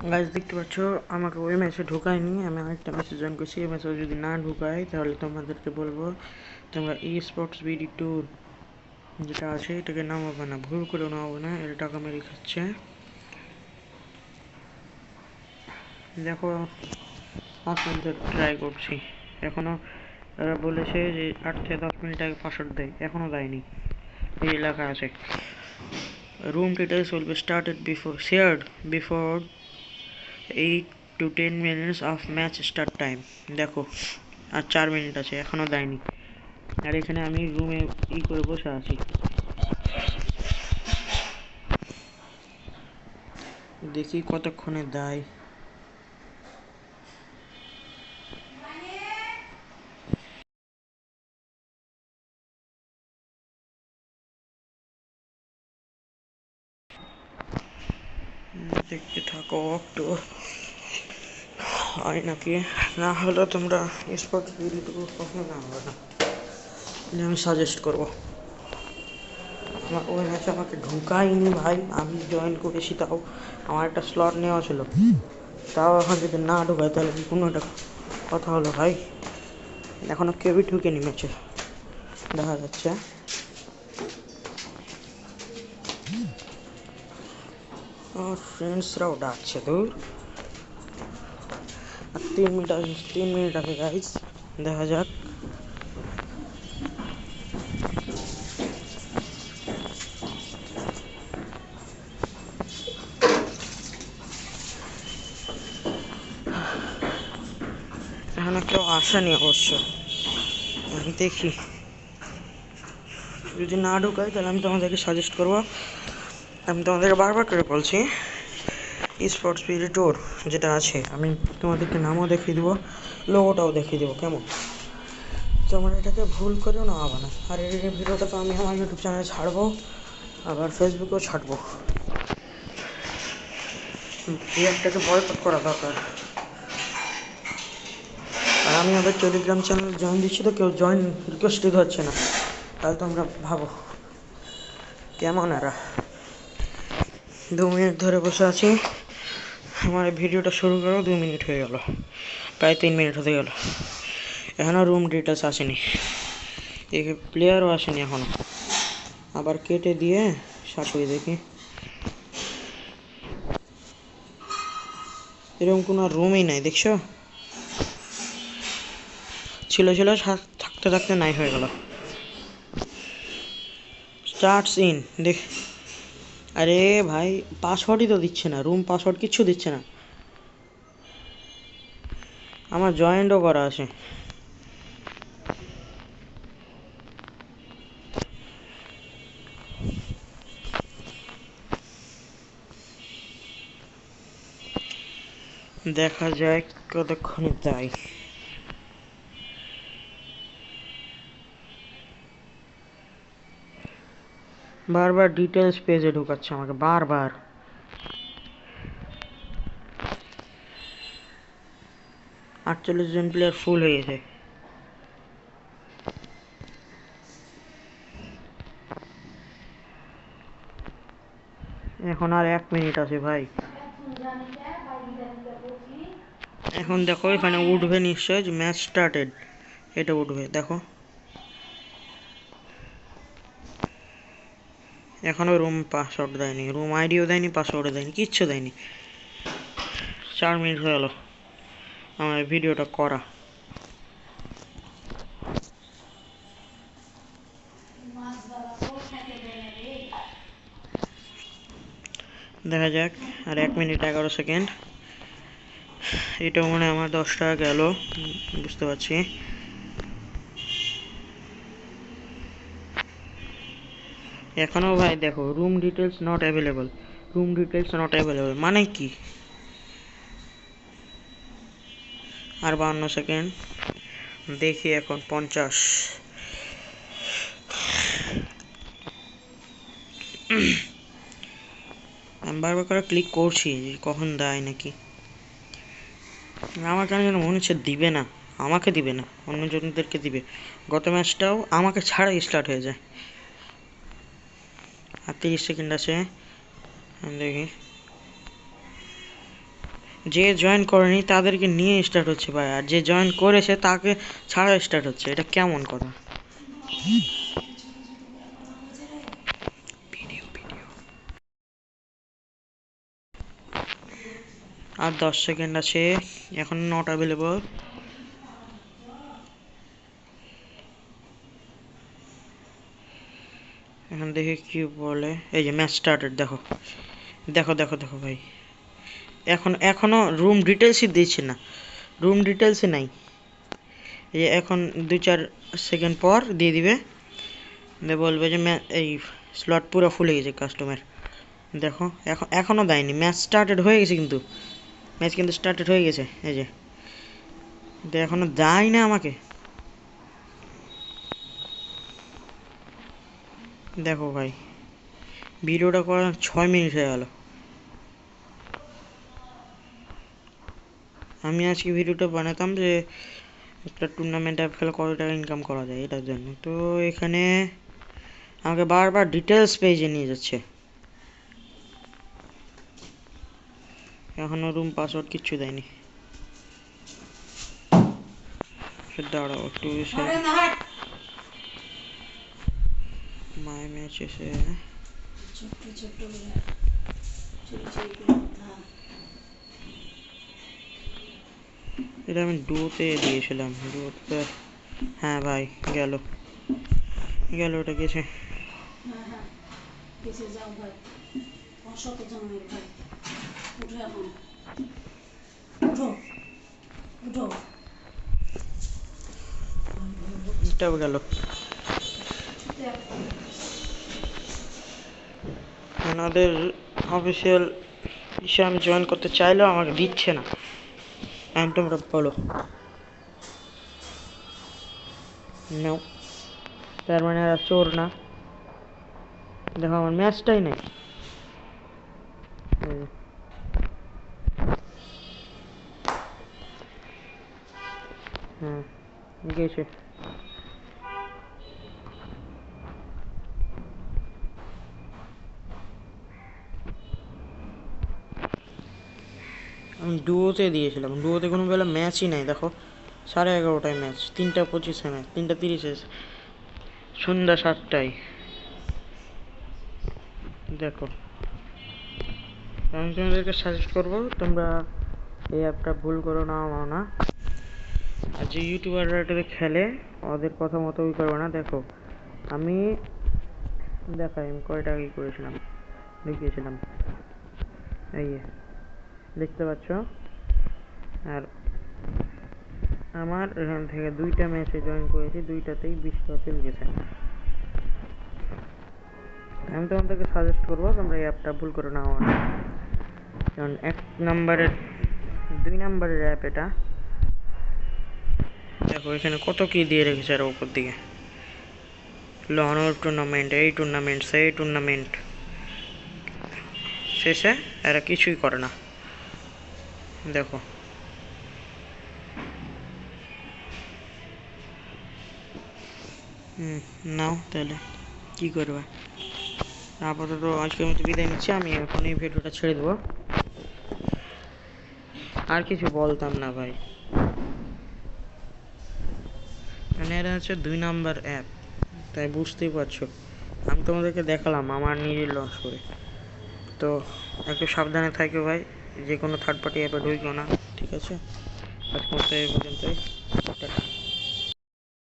Guys দেখতে পাচ্ছ আমাকে ওই ম্যাচে ঢোকায়নি, আমি আরেকটা ম্যাচে জয়েন করছি। এই ম্যাচে যদি না ঢোকায় তাহলে তোমাদেরকে বলবো তোমরা ই স্পোর্টস বিডি ট্যুর যেটা আছে এটাকে নামাবে না, ভুল করে নামাবে না, এটা টাকা মেরে খাচ্ছে। দেখো 5 মিনিট ট্রাই করছি, এখনও বলেছে যে 8 থেকে 10 মিনিট আগে পাসওয়ার্ড দেয়, এখনও দেয়নি। এই লেখা আছে room details will be started before shared before 8 to 10 minutes of match start time। দেখো আর 4 মিনিট আছে, এখনো দেয়নি। আর এখানে আমি রুমে করে বসে আছি, দেখি কতক্ষণে দেয়। দেখতে থাকো একটু, হয় নাকি। না হলে তোমরা স্পট ভিডিও কখনো না হবে না, আমি সাজেস্ট করবো। আমার ওই ম্যাচে আমাকে ঢুকায়নি ভাই, আমি জয়েন করেছি, তাও আমার একটা স্লট নেওয়া ছিল, তাও এখন যদি না ঢুকায় তাহলে কি কোনো একটা কথা হলো ভাই। এখনও কেউই ঢুকেনি ম্যাচে, দেখা যাচ্ছে। আমার ফ্রেন্ডসরাও ডাকছে, দূর আর 3 মিনিট আছে গাইজ, দেখা যাক। এখনো কেউ আসেনি অবশ্য, আমি দেখি যদি না ঢুকাই তাহলে আমি তোমাদেরকে সাজেস্ট করবো। আমি তোমাদেরকে বারবার করে বলছি স্পোর্টস পিডি ট্যুর যেটা আছে, আমি তোমাদেরকে নামও দেখিয়ে দেবো, লোগোটাও দেখিয়ে দেবো, কেমন? তোমরা এটাকে ভুল করেও না হবে না। আর এই ভিডিওটা তো আমি আমার ইউটিউব চ্যানেলে ছাড়বো, আবার ফেসবুকেও ছাড়বো। এই একটাকে বয়কট করা দরকার। আর আমি আবার টেলিগ্রাম চ্যানেল জয়েন দিচ্ছি, তো কেউ জয়েন রিকোয়েস্টই হচ্ছে না, তাহলে তোমরা ভাবো কেমন। এরা 2 মিনিট ধরে বসে আছি, আমার ভিডিওটা শুরু করো 2 মিনিট হয়ে গেল, প্রায় 3 মিনিট হতে গেল, এখনও রুম ডিটেলস আসেনি, দেখি প্লেয়ারও আসেনি এখনও। আবার কেটে দিয়ে সাপিয়ে দেখি, এরকম কোনো রুমই নাই, দেখছো? ছিল থাকতে থাকতে নাই হয়ে গেল। স্টার্টস ইন দেখ, আরে ভাই পাসওয়ার্ডই তো দিচ্ছে না, রুম পাসওয়ার্ড কিচ্ছু দিচ্ছে না। আমার জয়েন্টও করা আছে, দেখা যায় কতক্ষণে দেয়। বারবার ডিটেলস পেজে ঢুকাচ্ছে আমাকে, বারবার। আটচল্লিশ জন প্লেয়ার ফুল হয়ে গেছে। এখন আর 1 মিনিট আছে ভাই। এখন দেখো এখানে উঠবে নিশ্চয় যে ম্যাচ স্টার্টেড, এটা উঠবে দেখো। এখনও রুম পাসওয়ার্ড দেয়নি, রুম আইডিও দেয়নি, পাসওয়ার্ডও দেয়নি, কিচ্ছু দেয়নি। 4 মিনিট হয়ে গেল আমার ভিডিওটা করা। দেখা যাক, আর 1 মিনিট 11 সেকেন্ড। এটা মনে হয় আমার 10 টাকা গেল, বুঝতে পারছি। এখনও ভাই দেখো room details not available, room details not available মানে কি? আর 52 সেকেন্ড, দেখি এখন 50। আমি বারবার করে ক্লিক করছি যে কখন দেয় নাকি। আমার কেন যেন মনে হচ্ছে দিবে না, আমাকে দিবে না, অন্যজনদেরকে দিবে। গত ম্যাচটাও আমাকে ছাড়াই স্টার্ট হয়ে যায়। আর 30 সেকেন্ড আছে, দেখি। যে জয়েন করেনি তাদেরকে নিয়ে স্টার্ট হচ্ছে ভাই, আর যে জয়েন করেছে তাকে ছাড়া স্টার্ট হচ্ছে। এটা কেমন কথা? আর 10 সেকেন্ড আছে, এখন নট অ্যাভেলেবল। এখন দেখি কি বলে। এই যে ম্যাচ স্টার্টেড, দেখো দেখো দেখো দেখো ভাই, এখনো রুম ডিটেলসই দিচ্ছে না, রুম ডিটেলসই নাই। এই এখন 2-4 সেকেন্ড পর দিয়ে দিবে, বলবে যে এই স্লট পুরো ফুলে গেছে কাস্টমার। দেখো এখনো দেয়নি, ম্যাচ স্টার্টেড হয়ে গেছে, কিন্তু ম্যাচ কিন্তু স্টার্টেড হয়ে গেছে। এই যে এখনো দেয় না আমাকে। দেখো ভাই, ভিডিওটা করা 6 মিনিট হয়ে গেল। আমি আজকে ভিডিওটা বানাতাম যে একটা টুর্নামেন্ট অ্যাপ খেলে কত টাকা ইনকাম করা যায়, এটার জন্য। তো এখানে আমাকে বারবার ডিটেলস পেজে নিয়ে যাচ্ছে, এখনো রুম পাসওয়ার্ড কিচ্ছু দেয়নি। দাঁড়াও একটু, মাই ম্যাচ এসে এটা আমি ডুয়োতে দিয়েছিলাম, ডুয়োতে। হ্যাঁ ভাই, গেল গেল, ওটা গেছে। এটাও গেল। ওনাদের অফিসিয়াল ইসে আমি জয়েন করতে চাইলেও আমাকে দিচ্ছে না। তোমরা বলো, নাও। তার মানে এরা চোর না? দেখো আমার ম্যাচটাই নেই। হ্যাঁ গেছে। আমি ডুয়োতে দিয়েছিলাম, ডুয়োতে কোনো বেলা ম্যাচই নাই। দেখো 11:30টায় ম্যাচ, 3:25-এ ম্যাচ, 3:30-এ, সন্ধ্যা 7টায়। দেখো আমি তোমাদেরকে সাজেস্ট করবো, তোমরা এই অ্যাপটা ভুল করো না, না। আর যে ইউটিউবাররা এটাতে খেলে ওদের কথা মতোই করবে না। দেখো আমি দেখাই আমি কয় টাকা কি করেছিলাম, দেখিয়েছিলাম। এই দেখতে পাচ্ছ, আর আমার এখান থেকে 2টা ম্যাচে জয়েন করেছি, 2টাতেই 20 টাকা চলে গেছে। আমি তোমাদেরকে সাজেস্ট করবো তোমরা এই অ্যাপটা ভুল করো না, আমার। কারণ 2 নম্বরের অ্যাপ এটা। দেখো এখানে কত কি দিয়ে রেখেছে, আর উপর দিকে লনর টুর্নামেন্ট, এই টুর্নামেন্ট, সেই টুর্নামেন্ট, শেষে এরা কিছুই করে না। দেখো নাও তাহলে কি করবে। আপাতত আজকের মতো বিদায় নিচ্ছি, আমি এখন এই ভিডিওটা ছেড়ে দেবো। আর কিছু বলতাম না ভাই, মানে এটা হচ্ছে 2 নম্বর অ্যাপ, তাই বুঝতেই পারছো। আমি তোমাদেরকে দেখালাম আমার নিজের লস করে। তো একটু সাবধানে থাকো ভাই, যে কোনো থার্ড পার্টি অ্যাপে ঢুকো না, ঠিক আছে? আজ পর্যন্ত এই পর্যন্তই, টাটা।